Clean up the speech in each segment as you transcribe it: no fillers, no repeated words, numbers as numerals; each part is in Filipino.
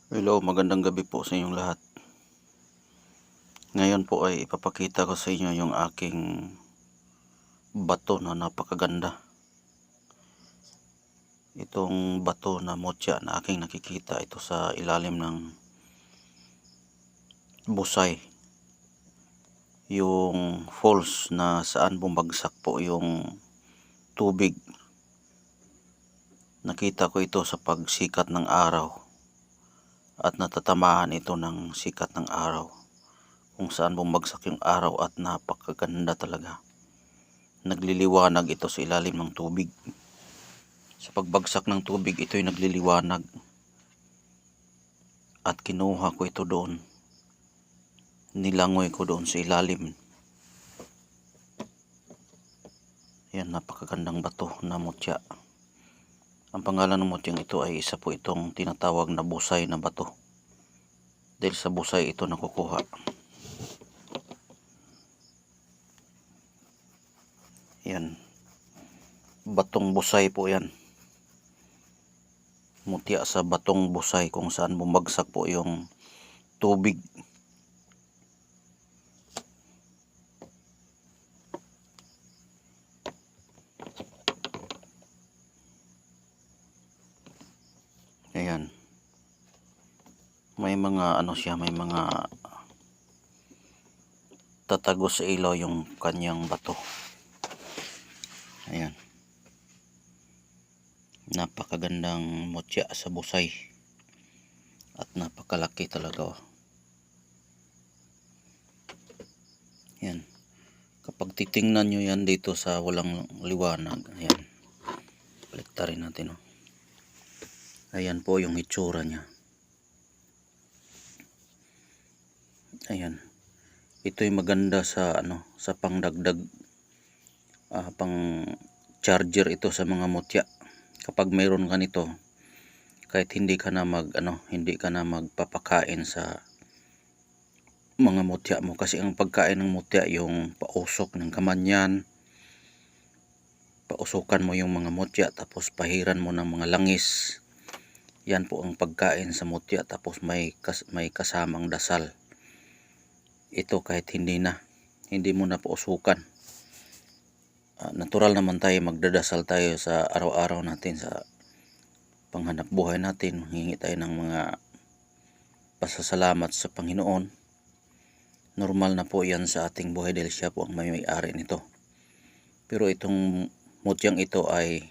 Hello, magandang gabi po sa inyong lahat. Ngayon po ay ipapakita ko sa inyo yung aking bato na napakaganda. Itong bato na mutya na aking nakikita ito sa ilalim ng busay. Yung falls na saan bumagsak po yung tubig. Nakita ko ito sa pagsikat ng araw at natatamaan ito ng sikat ng araw. Kung saan bumagsak yung araw at napakaganda talaga. Nagliliwanag ito sa ilalim ng tubig. Sa pagbagsak ng tubig, ito'y nagliliwanag. At kinuha ko ito doon. Nilangoy ko doon sa ilalim. Yan, napakagandang bato na mutya. Ang pangalan ng mutyang ito ay isa po itong tinatawag na busay na bato. Dahil sa busay ito nakukuha. Yan. Batong busay po yan. Mutya sa batong busay kung saan bumagsak po yung tubig. Ayan. May mga may mga tatagos sa ilaw yung kanyang bato. Ayan. Napakagandang mutya sa busay. At napakalaki talaga. Ayan. Kapag titingnan nyo yan dito sa walang liwanag. Ayan. Baliktarin natin. Ayan po yung itsura niya. Ayan. Ito'y maganda sa sa pangdagdag pang charger ito sa mga mutya. Kapag mayroon ka nito, kahit hindi ka na magpapakain sa mga mutya mo, kasi ang pagkain ng mutya yung pausok ng kamanyan. Pausukan mo yung mga mutya tapos pahiran mo ng mga langis. Yan po ang pagkain sa mutya, tapos may kasamang dasal. Ito kahit hindi mo na pausukan. Natural naman tayo, magdadasal tayo sa araw-araw natin sa panghanap buhay natin. Hingi tayo ng mga pasasalamat sa Panginoon. Normal na po yan sa ating buhay dahil siya po ang may-ari nito. Pero itong mutyang ito ay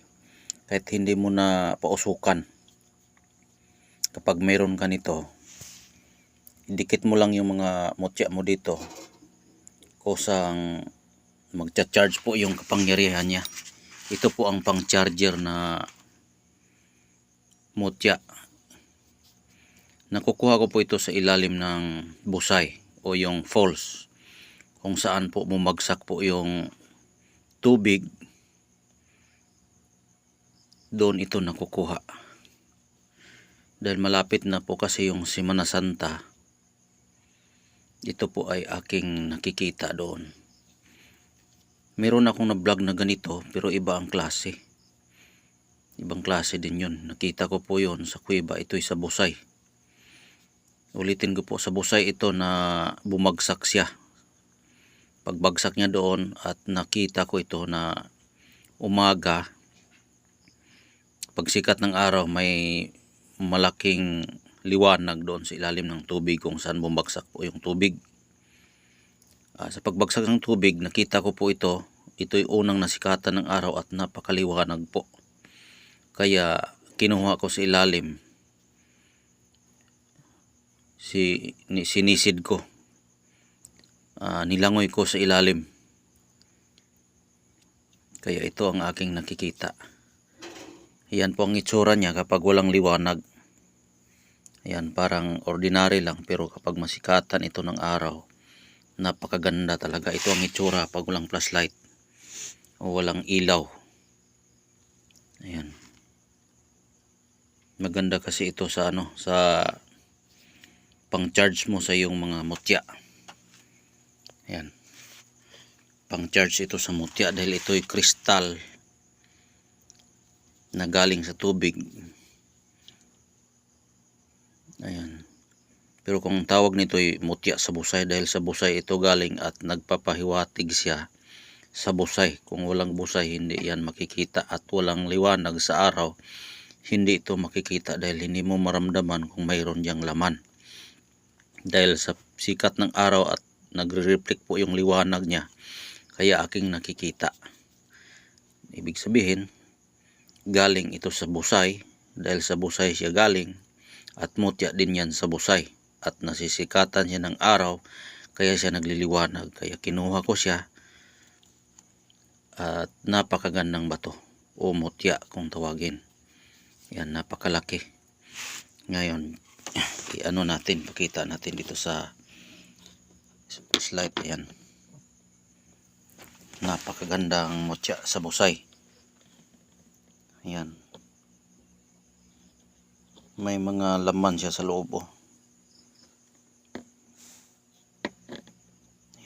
kahit hindi mo na pausukan, kapag mayroon ka nito, dikit mo lang yung mga mutya mo dito, kusang magcha-charge po yung kapangyarihan niya. Ito po ang pang-charger na mutya. Nakukuha ko po ito sa ilalim ng busay o yung falls, kung saan po bumagsak po yung tubig. Doon ito nakukuha. Dahil malapit na po kasi yung Semana Santa, ito po ay aking nakikita doon. Meron akong na-vlog na ganito pero iba ang klase. Ibang klase din yun. Nakita ko po yun sa kuweba. Ito'y sa busay. Ulitin ko po, sa busay ito na bumagsak siya. Pagbagsak niya doon at nakita ko ito na umaga, pagsikat ng araw, may malaking liwanag doon sa ilalim ng tubig kung saan bumagsak po yung tubig. Sa pagbagsak ng tubig, nakita ko po ito. Ito'y unang nasikatan ng araw at napakaliwanag po. Kaya kinuha ko sa ilalim. Sinisid ko. Nilangoy ko sa ilalim. Kaya ito ang aking nakikita. Ayan po ang itsura niya kapag walang liwanag. Ayan, parang ordinary lang, pero kapag masikatan ito ng araw, napakaganda talaga. Ito ang itsura pag walang flashlight o walang ilaw. Ayan. Maganda kasi ito sa sa pang-charge mo sa iyong mga mutya. Ayan. Pang-charge ito sa mutya dahil ito'y kristal na galing sa tubig. Ayan. Pero kung tawag nito ay mutya sa busay, dahil sa busay ito galing at nagpapahiwatig siya sa busay. Kung walang busay, hindi yan makikita, at walang liwanag sa araw, hindi ito makikita dahil hindi mo maramdaman kung mayroon diyang laman. Dahil sa sikat ng araw at nagre-reflect po yung liwanag niya, kaya aking nakikita. Ibig sabihin, galing ito sa busay, dahil sa busay siya galing, at mutya din yan sa busay, at nasisikatan siya ng araw, kaya siya nagliliwanag. Kaya kinuha ko siya, at napakagandang bato o mutya kung tawagin. Yan, napakalaki. Ngayon, i-ano natin, pakita natin dito sa slide. Yan, napakagandang mutya sa busay. Yan, may mga laman siya sa loob.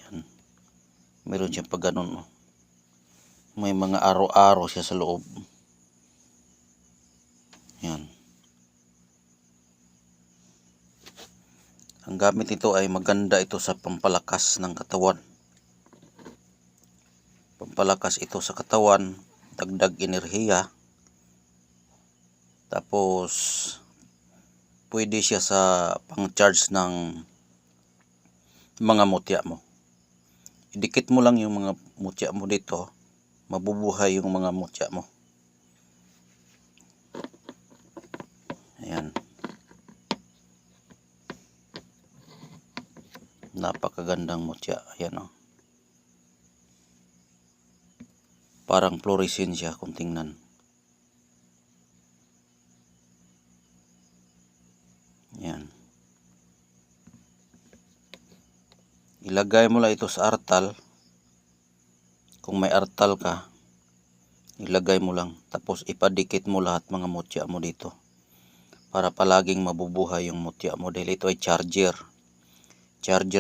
Yan, meron siyang pag ganun. May mga aro-aro siya sa loob. Yan. Ang gamit nito ay maganda ito sa pampalakas ng katawan. Pampalakas ito sa katawan, dagdag enerhiya. Tapos pwede siya sa pang-charge ng mga mutya mo. Idikit mo lang yung mga mutya mo dito, mabubuhay yung mga mutya mo. Ayan. Napakagandang mutya. Ayan, oh. Parang fluorescent siya kung tingnan. Ayan. Ilagay mo lang ito sa artal. Kung may artal ka, ilagay mo lang. Tapos ipadikit mo lahat mga mutya mo dito, para palaging mabubuhay yung mutya mo. Dahil ito ay charger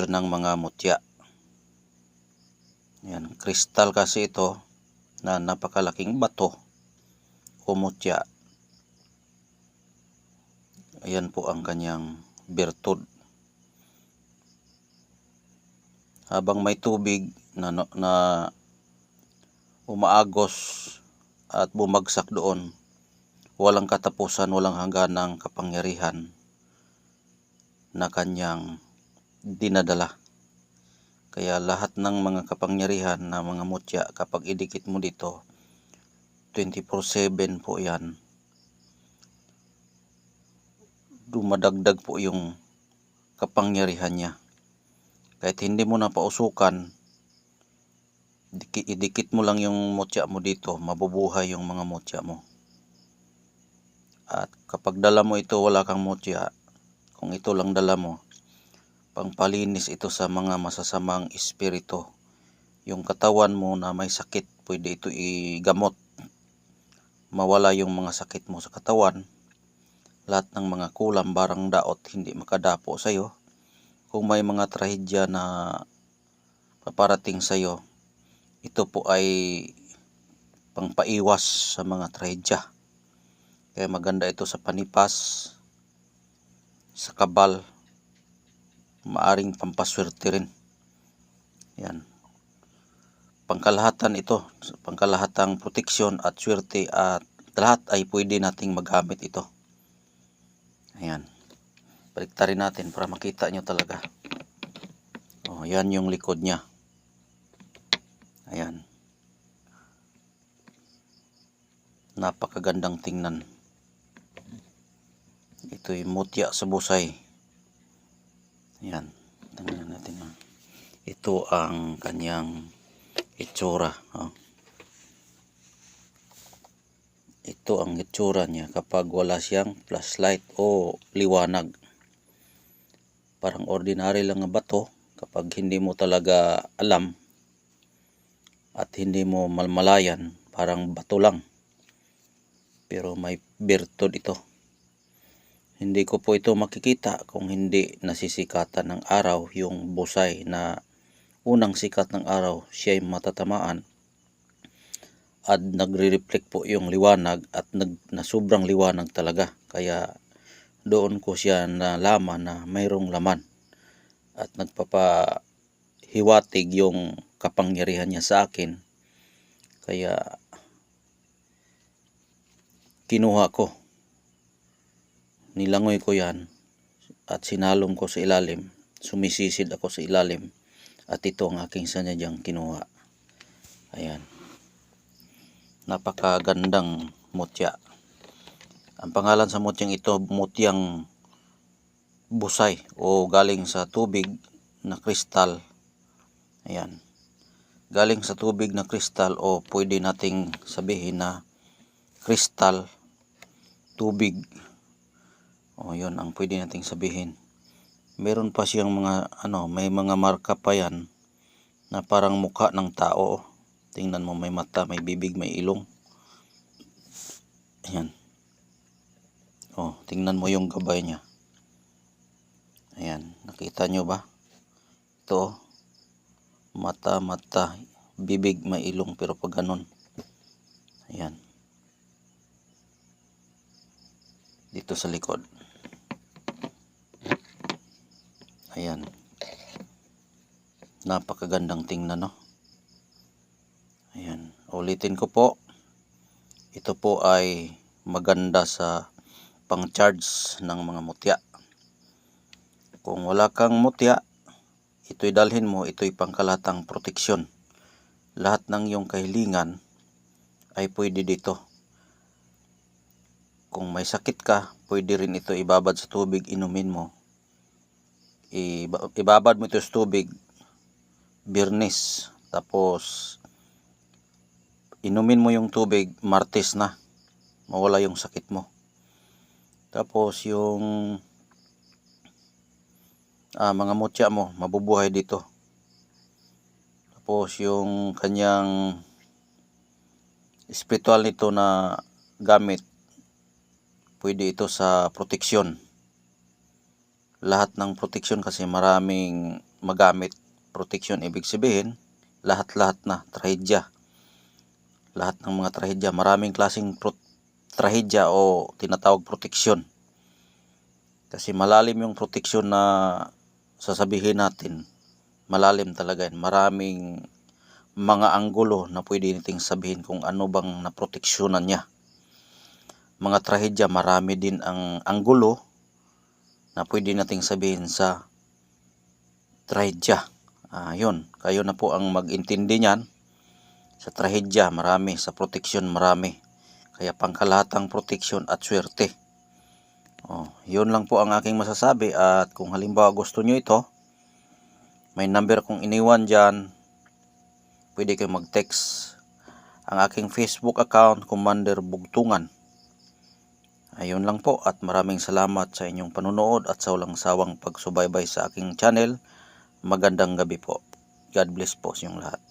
ng mga mutya. Yan, kristal kasi ito na napakalaking bato o mutya. Ayan po ang kanyang bertud. Habang may tubig na umaagos at bumagsak doon, walang katapusan, walang hangganang kapangyarihan na kanyang dinadala. Kaya lahat ng mga kapangyarihan na mga mutya, kapag idikit mo dito, 24/7 po yan. Dumadagdag po yung kapangyarihan niya. Kahit hindi mo na pausukan, idikit mo lang yung mutya mo dito, mabubuhay yung mga mutya mo. At kapag dala mo ito, wala kang mutya, kung ito lang dala mo, pangpalinis ito sa mga masasamang espiritu. Yung katawan mo na may sakit, pwede ito igamot. Mawala yung mga sakit mo sa katawan. Lahat ng mga kulam, barang daot, hindi makadapo sa iyo. Kung may mga trahedya na paparating sa iyo, ito po ay pangpaiwas sa mga trahedya. Kaya maganda ito sa panipas, sa kabal, maaring pampaswerte rin. Yan. Pangkalahatan ito, pangkalahatang proteksyon at swerte, at lahat ay pwede nating magamit ito. Ayan. Baliktarin natin para makita nyo talaga. Oh, yan yung likod niya. Ayan. Napakagandang tingnan. Ito'y mutya sa busay. Ayan. Tingnan natin. Ito ang kanyang itsura. Oh. Ito ang itsura niya kapag wala siyang flashlight o liwanag. Parang ordinary lang na bato kapag hindi mo talaga alam at hindi mo malmalayan, parang bato lang. Pero may bertud ito. Hindi ko po ito makikita kung hindi nasisikatan ng araw. Yung busay na unang sikat ng araw, siya ay matatamaan at nagre-reflect po yung liwanag, at na sobrang liwanag talaga. Kaya doon ko siya nalaman na mayroong laman at nagpapahiwatig yung kapangyarihan niya sa akin. Kaya kinuha ko, nilangoy ko yan at sinalom ko sa ilalim, sumisisid ako sa ilalim at ito ang aking sanadyang kinuha. Ayan, napakagandang mutya. Ang pangalan sa mutyang ito, mutyang busay o galing sa tubig na kristal. Ayan, galing sa tubig na kristal o pwede nating sabihin na kristal, tubig. O yun ang pwede nating sabihin. Meron pa siyang mga may mga marka pa yan na parang mukha ng tao. Tingnan mo, may mata, may bibig, may ilong. Ayan. Oh, tingnan mo yung gabay niya. Ayan, nakita nyo ba? Ito, mata, bibig, may ilong, pero pag ganun. Ayan. Dito sa likod. Ayan. Napakagandang tingnan, no? Ayan, ulitin ko po. Ito po ay maganda sa pang-charge ng mga mutya. Kung wala kang mutya, ito'y dalhin mo, ito'y pangkalatang proteksyon. Lahat ng iyong kahilingan ay pwede dito. Kung may sakit ka, pwede rin ito ibabad sa tubig, inumin mo. Ibabad mo ito sa tubig, Biyernes, tapos inumin mo yung tubig, Martes na, mawala yung sakit mo. Tapos yung mga mutya mo, mabubuhay dito. Tapos yung kanyang spiritual nito na gamit, pwede ito sa proteksyon. Lahat ng proteksyon kasi maraming magamit. Proteksyon, ibig sabihin, lahat-lahat na trahedya. Lahat ng mga trahedya, maraming klaseng trahedya o tinatawag proteksyon. Kasi malalim yung proteksyon na sasabihin natin. Malalim talaga yan. Maraming mga anggulo na pwede nating sabihin kung ano bang naproteksyonan niya. Mga trahedya, marami din ang anggulo na pwede nating sabihin sa trahedya. Yun, kayo na po ang mag-intindi niyan. Sa trahedya, marami. Sa proteksyon, marami. Kaya pangkalahatang proteksyon at swerte. Yun lang po ang aking masasabi. At kung halimbawa gusto nyo ito, may number kong iniwan dyan. Pwede kayo mag-text. Ang aking Facebook account, Commander Bugtungan. Ayun lang po at maraming salamat sa inyong panunood at sa walang sawang pagsubaybay sa aking channel. Magandang gabi po. God bless po sa inyong lahat.